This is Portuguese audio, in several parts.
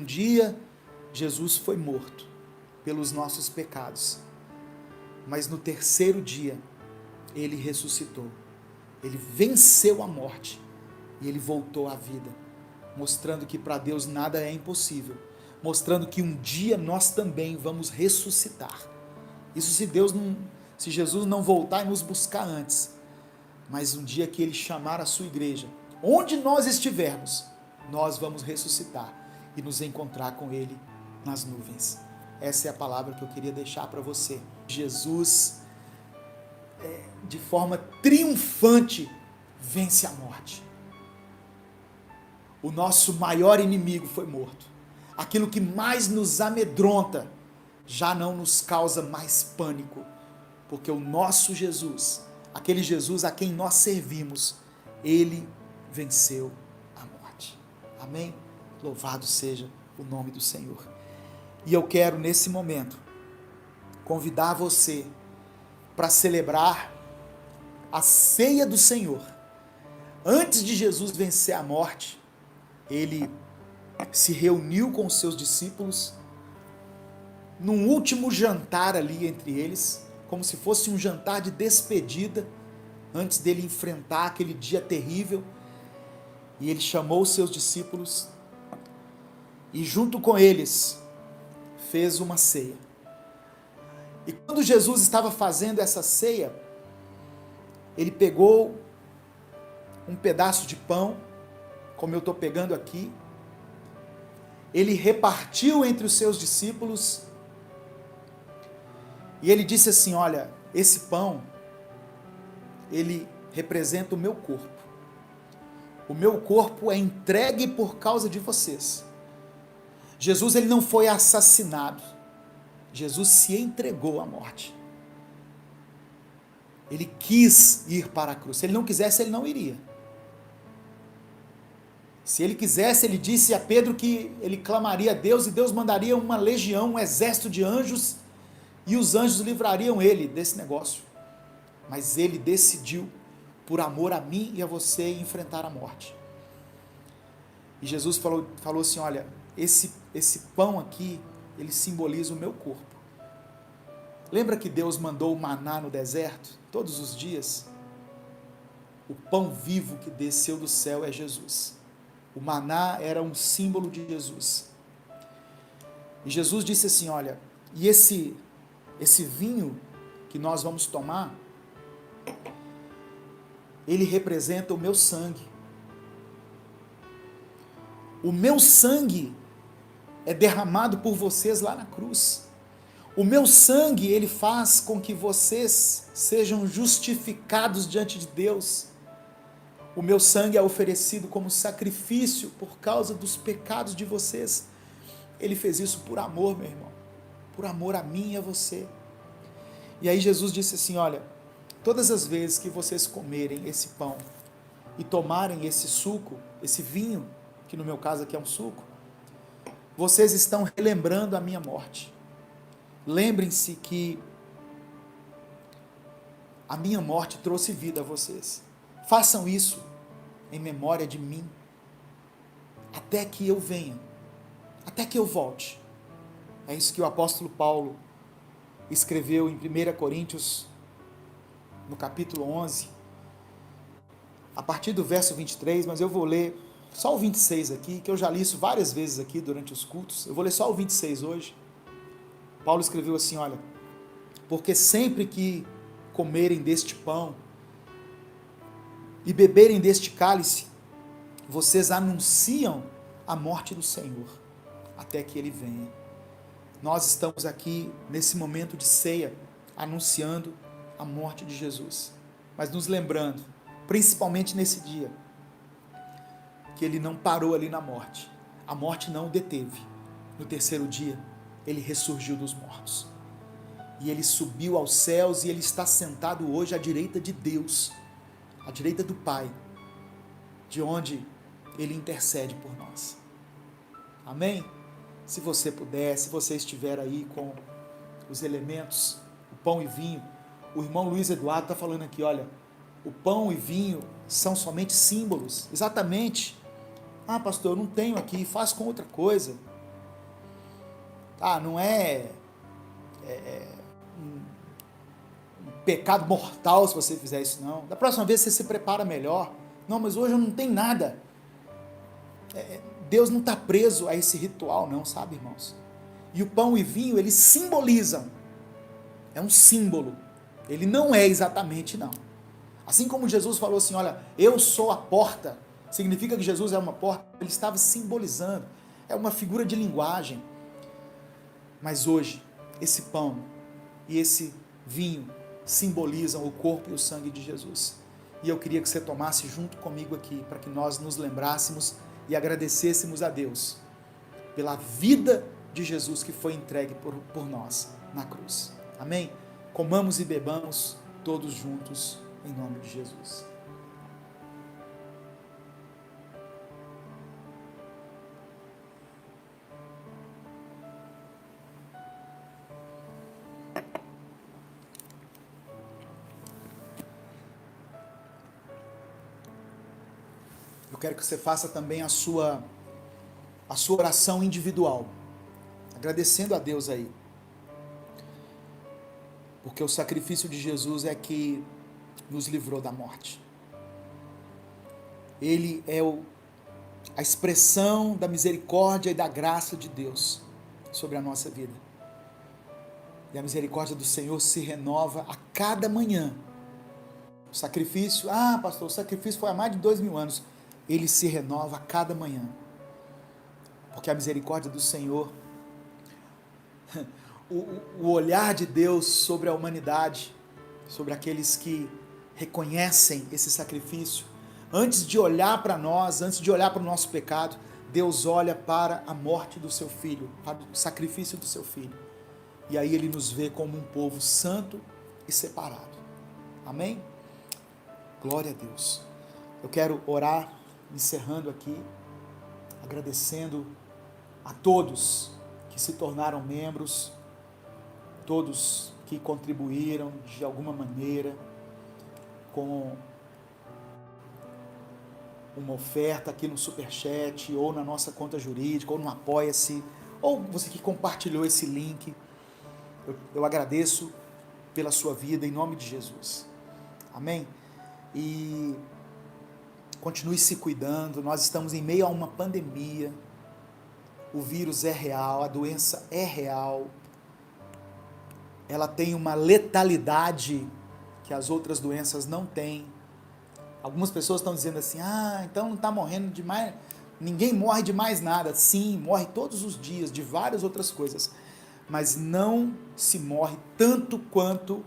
dia Jesus foi morto pelos nossos pecados, mas no terceiro dia ele ressuscitou. Ele venceu a morte e ele voltou à vida, mostrando que para Deus nada é impossível, mostrando que um dia nós também vamos ressuscitar. Isso se Jesus não voltar e nos buscar antes, mas um dia que ele chamar a sua igreja, onde nós estivermos, nós vamos ressuscitar e nos encontrar com ele nas nuvens. Essa é a palavra que eu queria deixar para você. Jesus, de forma triunfante, vence a morte. O nosso maior inimigo foi morto. Aquilo que mais nos amedronta já não nos causa mais pânico, porque o nosso Jesus, aquele Jesus a quem nós servimos, ele venceu a morte. Amém? Louvado seja o nome do Senhor. E eu quero, nesse momento, convidar você para celebrar a ceia do Senhor. Antes de Jesus vencer a morte, ele se reuniu com os seus discípulos num último jantar ali entre eles, como se fosse um jantar de despedida, antes dele enfrentar aquele dia terrível. E ele chamou os seus discípulos e junto com eles fez uma ceia. E quando Jesus estava fazendo essa ceia, ele pegou um pedaço de pão, como eu estou pegando aqui, ele repartiu entre os seus discípulos e ele disse assim: olha, esse pão, ele representa o meu corpo. O meu corpo é entregue por causa de vocês. Jesus, ele não foi assassinado. Jesus se entregou à morte. Ele quis ir para a cruz. Se ele não quisesse, ele não iria. Se ele quisesse, ele disse a Pedro que ele clamaria a Deus e Deus mandaria uma legião, um exército de anjos e os anjos livrariam ele desse negócio. Mas ele decidiu, por amor a mim e a você, enfrentar a morte. E Jesus falou assim: olha, esse pão aqui, ele simboliza o meu corpo. Lembra que Deus mandou o maná no deserto, todos os dias? O pão vivo que desceu do céu é Jesus. O maná era um símbolo de Jesus. E Jesus disse assim: olha, e esse vinho que nós vamos tomar, ele representa o meu sangue. O meu sangue é derramado por vocês lá na cruz. O meu sangue, ele faz com que vocês sejam justificados diante de Deus. O meu sangue é oferecido como sacrifício por causa dos pecados de vocês. Ele fez isso por amor, meu irmão. Por amor a mim e a você. E aí Jesus disse assim: olha, todas as vezes que vocês comerem esse pão e tomarem esse suco, esse vinho, que no meu caso aqui é um suco, vocês estão relembrando a minha morte. Lembrem-se que a minha morte trouxe vida a vocês. Façam isso em memória de mim, até que eu venha, até que eu volte. É isso que o apóstolo Paulo escreveu em 1 Coríntios, no capítulo 11, a partir do verso 23, mas eu vou ler só o 26 aqui, que eu já li isso várias vezes aqui durante os cultos. Eu vou ler só o 26 hoje. Paulo escreveu assim: olha, porque sempre que comerem deste pão e beberem deste cálice, vocês anunciam a morte do Senhor, até que ele venha. Nós estamos aqui, nesse momento de ceia, anunciando a morte de Jesus, mas nos lembrando, principalmente nesse dia, que ele não parou ali na morte. A morte não o deteve. No terceiro dia, ele ressurgiu dos mortos. E ele subiu aos céus e ele está sentado hoje à direita de Deus, à direita do Pai, de onde ele intercede por nós. Amém? Se você puder, se você estiver aí com os elementos, o pão e vinho, o irmão Luiz Eduardo está falando aqui, olha, o pão e vinho são somente símbolos. Exatamente. Ah, pastor, eu não tenho aqui, faz com outra coisa. Não é um pecado mortal se você fizer isso, não. Da próxima vez você se prepara melhor. Não, mas hoje eu não tenho nada. Deus não está preso a esse ritual, não, sabe, irmãos? E o pão e vinho, eles simbolizam. É um símbolo. Ele não é exatamente, não. Assim como Jesus falou assim, olha, eu sou a porta, significa que Jesus é uma porta, ele estava simbolizando, é uma figura de linguagem. Mas hoje, esse pão e esse vinho simbolizam o corpo e o sangue de Jesus. E eu queria que você tomasse junto comigo aqui, para que nós nos lembrássemos e agradecêssemos a Deus pela vida de Jesus que foi entregue por nós na cruz. Amém? Comamos e bebamos todos juntos, em nome de Jesus. Eu quero que você faça também a sua oração individual, agradecendo a Deus aí. Porque o sacrifício de Jesus é que nos livrou da morte. Ele é a expressão da misericórdia e da graça de Deus sobre a nossa vida. E a misericórdia do Senhor se renova a cada manhã. O sacrifício, pastor, o sacrifício foi há mais de 2000 anos. Ele se renova a cada manhã. Porque a misericórdia do Senhor, o olhar de Deus sobre a humanidade, sobre aqueles que reconhecem esse sacrifício, antes de olhar para nós, antes de olhar para o nosso pecado, Deus olha para a morte do seu filho, para o sacrifício do seu filho. E aí ele nos vê como um povo santo e separado. Amém? Glória a Deus. Eu quero orar, encerrando aqui, agradecendo a todos que se tornaram membros, todos que contribuíram de alguma maneira com uma oferta aqui no Superchat, ou na nossa conta jurídica, ou no Apoia-se, ou você que compartilhou esse link. Eu agradeço pela sua vida, em nome de Jesus. Amém? E continue se cuidando, nós estamos em meio a uma pandemia, o vírus é real, a doença é real, ela tem uma letalidade que as outras doenças não têm. Algumas pessoas estão dizendo assim, então não está morrendo de mais, ninguém morre de mais nada. Sim, morre todos os dias de várias outras coisas, mas não se morre tanto quanto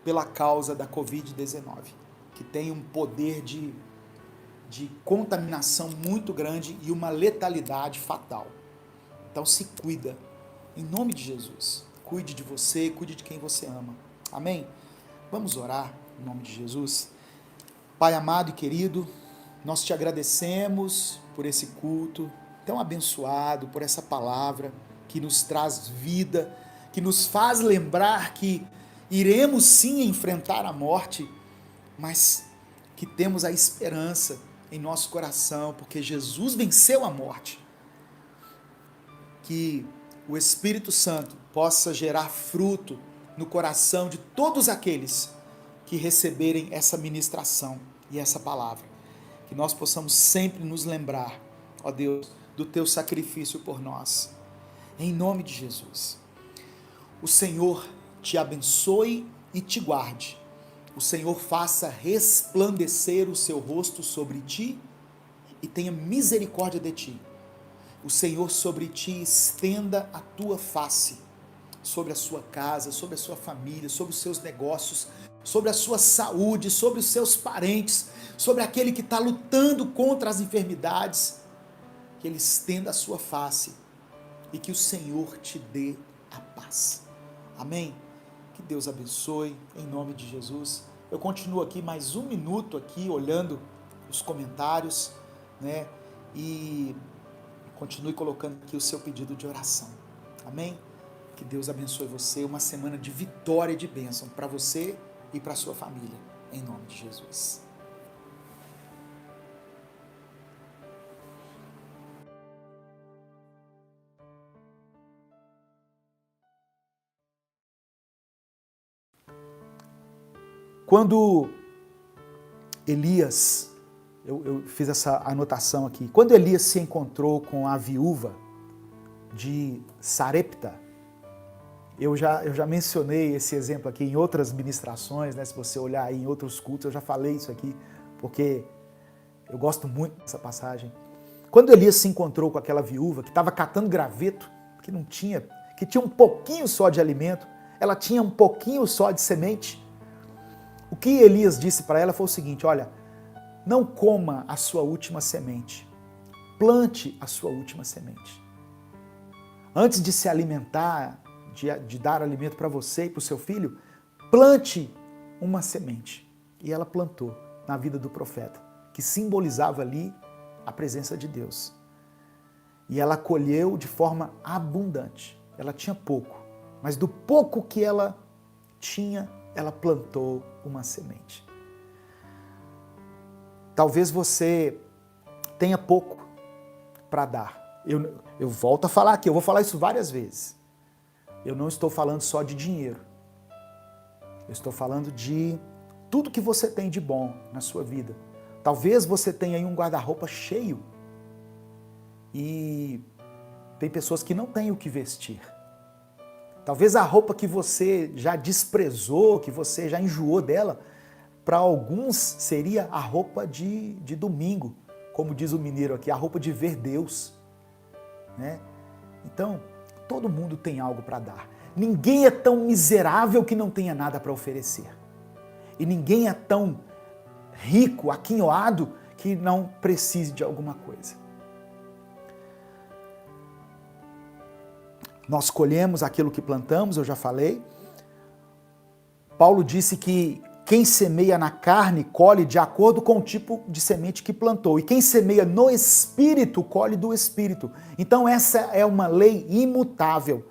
pela causa da Covid-19, que tem um poder de contaminação muito grande e uma letalidade fatal. Então se cuida, em nome de Jesus. Cuide de você, cuide de quem você ama. Amém? Vamos orar em nome de Jesus. Pai amado e querido, nós te agradecemos por esse culto tão abençoado, por essa palavra que nos traz vida, que nos faz lembrar que iremos sim enfrentar a morte, mas que temos a esperança em nosso coração, porque Jesus venceu a morte. Que o Espírito Santo possa gerar fruto no coração de todos aqueles que receberem essa ministração e essa palavra. Que nós possamos sempre nos lembrar, ó Deus, do teu sacrifício por nós. Em nome de Jesus. O Senhor te abençoe e te guarde. O Senhor faça resplandecer o seu rosto sobre ti e tenha misericórdia de ti. O Senhor sobre ti estenda a tua face, sobre a sua casa, sobre a sua família, sobre os seus negócios, sobre a sua saúde, sobre os seus parentes, sobre aquele que está lutando contra as enfermidades, que Ele estenda a sua face e que o Senhor te dê a paz. Amém? Que Deus abençoe, em nome de Jesus. Eu continuo aqui mais um minuto aqui, olhando os comentários, né? E continue colocando aqui o seu pedido de oração. Amém? Que Deus abençoe você. Uma semana de vitória e de bênção para você e para a sua família. Em nome de Jesus. Quando Elias, eu fiz essa anotação aqui, quando Elias se encontrou com a viúva de Sarepta, eu já mencionei esse exemplo aqui em outras ministrações, né? Se você olhar aí em outros cultos, eu já falei isso aqui, porque eu gosto muito dessa passagem. Quando Elias se encontrou com aquela viúva que estava catando graveto, que tinha um pouquinho só de alimento, ela tinha um pouquinho só de semente, o que Elias disse para ela foi o seguinte: olha, não coma a sua última semente, plante a sua última semente. Antes de se alimentar, de dar alimento para você e para o seu filho, plante uma semente. E ela plantou na vida do profeta, que simbolizava ali a presença de Deus. E ela colheu de forma abundante. Ela tinha pouco, mas do pouco que ela tinha, ela plantou uma semente. Talvez você tenha pouco para dar. Eu volto a falar aqui, eu vou falar isso várias vezes. Eu não estou falando só de dinheiro. Eu estou falando de tudo que você tem de bom na sua vida. Talvez você tenha aí um guarda-roupa cheio e tem pessoas que não têm o que vestir. Talvez a roupa que você já desprezou, que você já enjoou dela, para alguns seria a roupa de domingo, como diz o mineiro aqui, a roupa de ver Deus, né? Então, todo mundo tem algo para dar. Ninguém é tão miserável que não tenha nada para oferecer. E ninguém é tão rico, aquinhoado, que não precise de alguma coisa. Nós colhemos aquilo que plantamos, eu já falei. Paulo disse que quem semeia na carne colhe de acordo com o tipo de semente que plantou. E quem semeia no Espírito, colhe do Espírito. Então essa é uma lei imutável.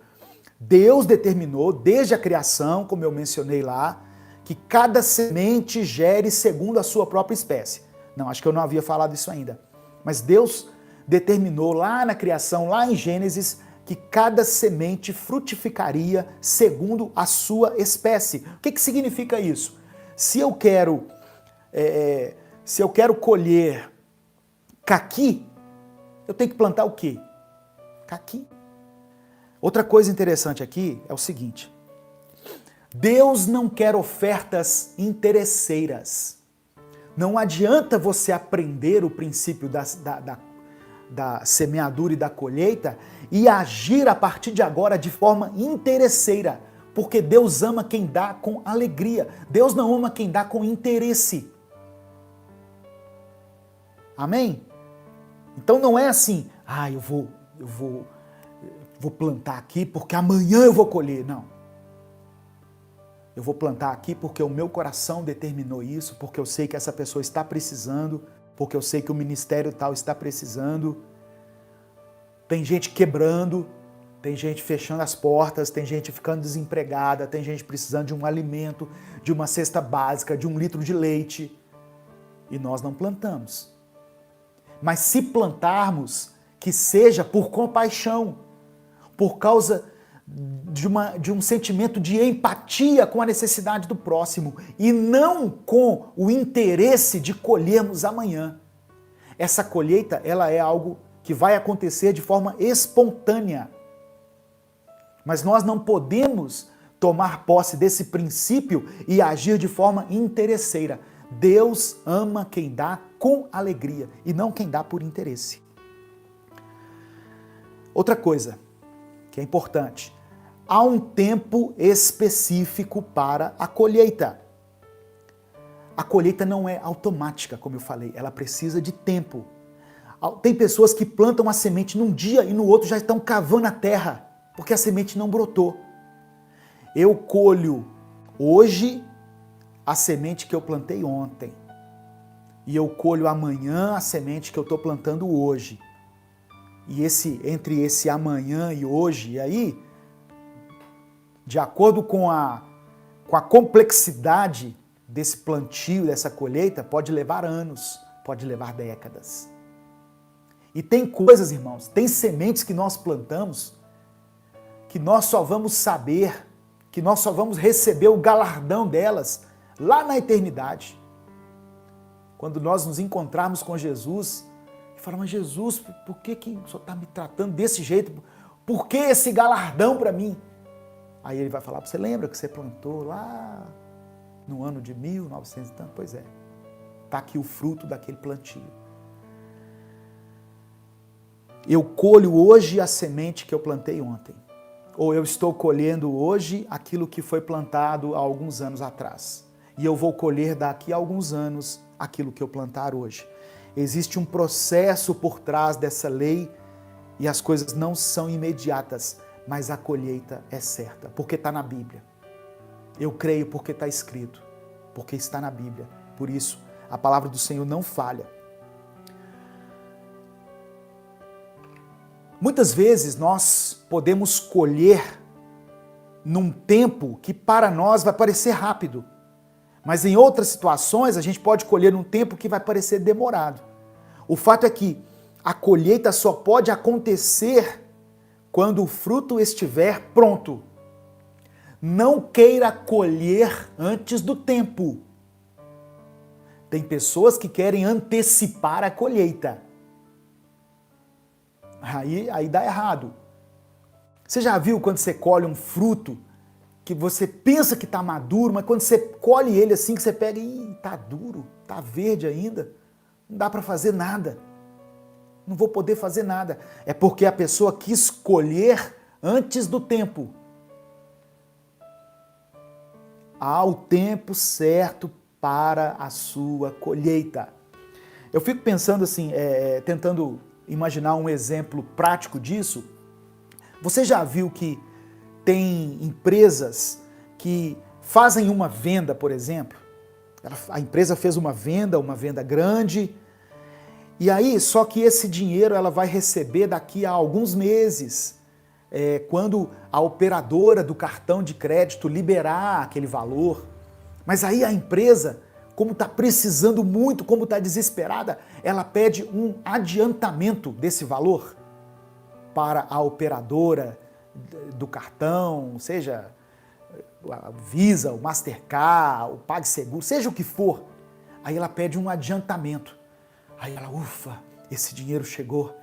Deus determinou, desde a criação, como eu mencionei lá, que cada semente gere segundo a sua própria espécie. Não, acho que eu não havia falado isso ainda. Mas Deus determinou lá na criação, lá em Gênesis, que cada semente frutificaria segundo a sua espécie. O que significa isso? Se eu quero colher caqui, eu tenho que plantar o quê? Caqui. Outra coisa interessante aqui é o seguinte: Deus não quer ofertas interesseiras. Não adianta você aprender o princípio da semeadura e da colheita e agir a partir de agora de forma interesseira, porque Deus ama quem dá com alegria. Deus não ama quem dá com interesse. Amém? Então não é assim, eu vou plantar aqui porque amanhã eu vou colher. Não. Eu vou plantar aqui porque o meu coração determinou isso, porque eu sei que essa pessoa está precisando, porque eu sei que o ministério tal está precisando. Tem gente quebrando, tem gente fechando as portas, tem gente ficando desempregada, tem gente precisando de um alimento, de uma cesta básica, de 1 litro de leite. E nós não plantamos. Mas se plantarmos, que seja por compaixão, por causa de um sentimento de empatia com a necessidade do próximo e não com o interesse de colhermos amanhã. Essa colheita, ela é algo que vai acontecer de forma espontânea. Mas nós não podemos tomar posse desse princípio e agir de forma interesseira. Deus ama quem dá com alegria e não quem dá por interesse. Outra coisa que é importante: há um tempo específico para a colheita. A colheita não é automática, como eu falei, ela precisa de tempo. Tem pessoas que plantam a semente num dia e no outro já estão cavando a terra, porque a semente não brotou. Eu colho hoje a semente que eu plantei ontem. E eu colho amanhã a semente que eu estou plantando hoje. E entre esse amanhã e hoje, e aí, de acordo com a complexidade desse plantio, dessa colheita, pode levar anos, pode levar décadas. E tem coisas, irmãos, tem sementes que nós plantamos que nós só vamos saber, que nós só vamos receber o galardão delas lá na eternidade, quando nós nos encontrarmos com Jesus, e falar, mas Jesus, por que o Senhor está me tratando desse jeito? Por que esse galardão para mim? Aí ele vai falar, você lembra que você plantou lá no ano de 1900 e tanto? Pois é, está aqui o fruto daquele plantio. Eu colho hoje a semente que eu plantei ontem. Ou eu estou colhendo hoje aquilo que foi plantado há alguns anos atrás. E eu vou colher daqui a alguns anos aquilo que eu plantar hoje. Existe um processo por trás dessa lei e as coisas não são imediatas, mas a colheita é certa, porque está na Bíblia. Eu creio porque está escrito, porque está na Bíblia. Por isso, a palavra do Senhor não falha. Muitas vezes nós podemos colher num tempo que para nós vai parecer rápido, mas em outras situações a gente pode colher num tempo que vai parecer demorado. O fato é que a colheita só pode acontecer quando o fruto estiver pronto. Não queira colher antes do tempo. Tem pessoas que querem antecipar a colheita. Aí dá errado. Você já viu quando você colhe um fruto que você pensa que está maduro, mas quando você colhe ele assim, que você pega e está duro, está verde ainda, não dá para fazer nada. Não vou poder fazer nada. É porque a pessoa quis colher antes do tempo. Há o tempo certo para a sua colheita. Eu fico pensando assim, tentando imaginar um exemplo prático disso. Você já viu que tem empresas que fazem uma venda, por exemplo? A empresa fez uma venda grande, e aí só que esse dinheiro ela vai receber daqui a alguns meses, quando a operadora do cartão de crédito liberar aquele valor. Mas aí a empresa, como está precisando muito, como está desesperada, ela pede um adiantamento desse valor para a operadora do cartão, seja a Visa, o Mastercard, o PagSeguro, seja o que for. Aí ela pede um adiantamento. Aí ela, ufa, esse dinheiro chegou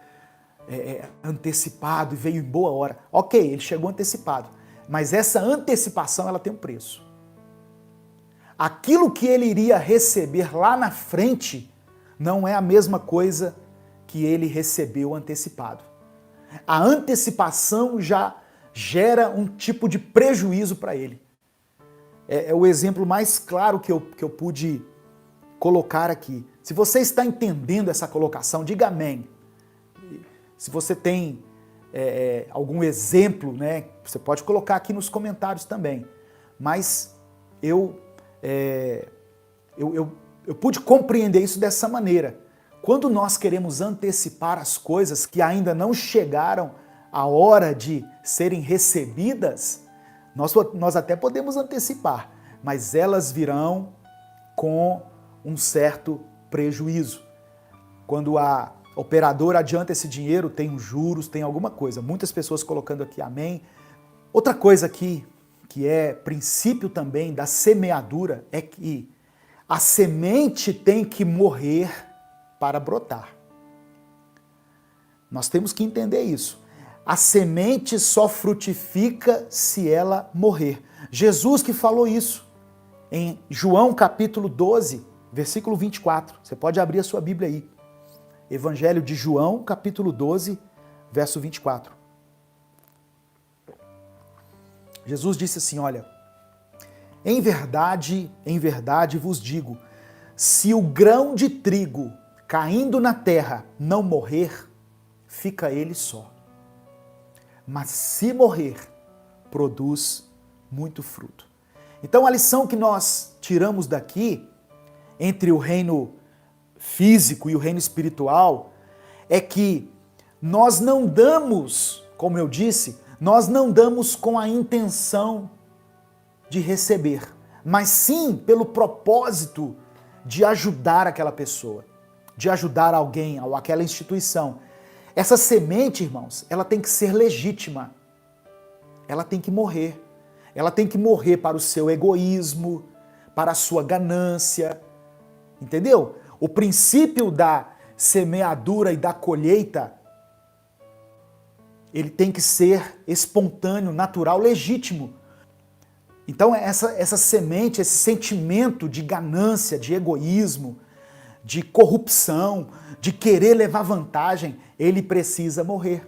antecipado e veio em boa hora. Ok, ele chegou antecipado, mas essa antecipação ela tem um preço. Aquilo que ele iria receber lá na frente não é a mesma coisa que ele recebeu antecipado. A antecipação já gera um tipo de prejuízo para ele. É o exemplo mais claro que eu pude colocar aqui. Se você está entendendo essa colocação, diga amém. Se você tem algum exemplo, né, você pode colocar aqui nos comentários também. Mas eu pude compreender isso dessa maneira. Quando nós queremos antecipar as coisas que ainda não chegaram à hora de serem recebidas, nós até podemos antecipar, mas elas virão com um certo prejuízo. Quando a operadora adianta esse dinheiro, tem os juros, tem alguma coisa. Muitas pessoas colocando aqui amém. Outra coisa aqui, que é princípio também da semeadura, é que a semente tem que morrer para brotar. Nós temos que entender isso. A semente só frutifica se ela morrer. Jesus que falou isso em João capítulo 12, versículo 24. Você pode abrir a sua Bíblia aí. Evangelho de João, capítulo 12, verso 24. Jesus disse assim, olha, em verdade vos digo, se o grão de trigo caindo na terra não morrer, fica ele só. Mas se morrer, produz muito fruto. Então a lição que nós tiramos daqui, entre o reino físico e o reino espiritual, é que nós não damos, como eu disse, nós não damos com a intenção de receber, mas sim pelo propósito de ajudar aquela pessoa, de ajudar alguém ou aquela instituição. Essa semente, irmãos, ela tem que ser legítima. Ela tem que morrer. Ela tem que morrer para o seu egoísmo, para a sua ganância. Entendeu? O princípio da semeadura e da colheita, ele tem que ser espontâneo, natural, legítimo. Então essa semente, esse sentimento de ganância, de egoísmo, de corrupção, de querer levar vantagem, ele precisa morrer.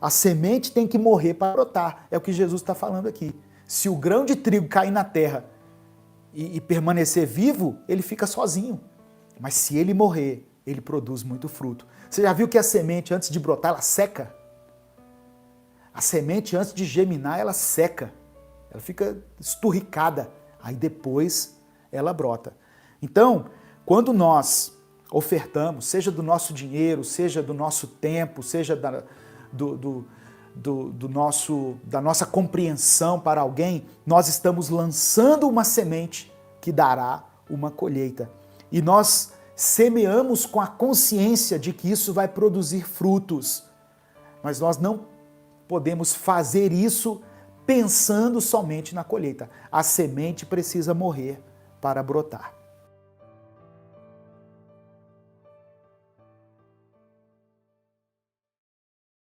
A semente tem que morrer para brotar. É o que Jesus está falando aqui. Se o grão de trigo cair na terra e permanecer vivo, ele fica sozinho. Mas se ele morrer, ele produz muito fruto. Você já viu que a semente, antes de brotar, ela seca? A semente, antes de germinar, ela seca. Ela fica esturricada. Aí depois ela brota. Então, quando nós ofertamos, seja do nosso dinheiro, seja do nosso tempo, seja da nossa compreensão para alguém, nós estamos lançando uma semente que dará uma colheita. E nós semeamos com a consciência de que isso vai produzir frutos. Mas nós não podemos fazer isso pensando somente na colheita. A semente precisa morrer para brotar.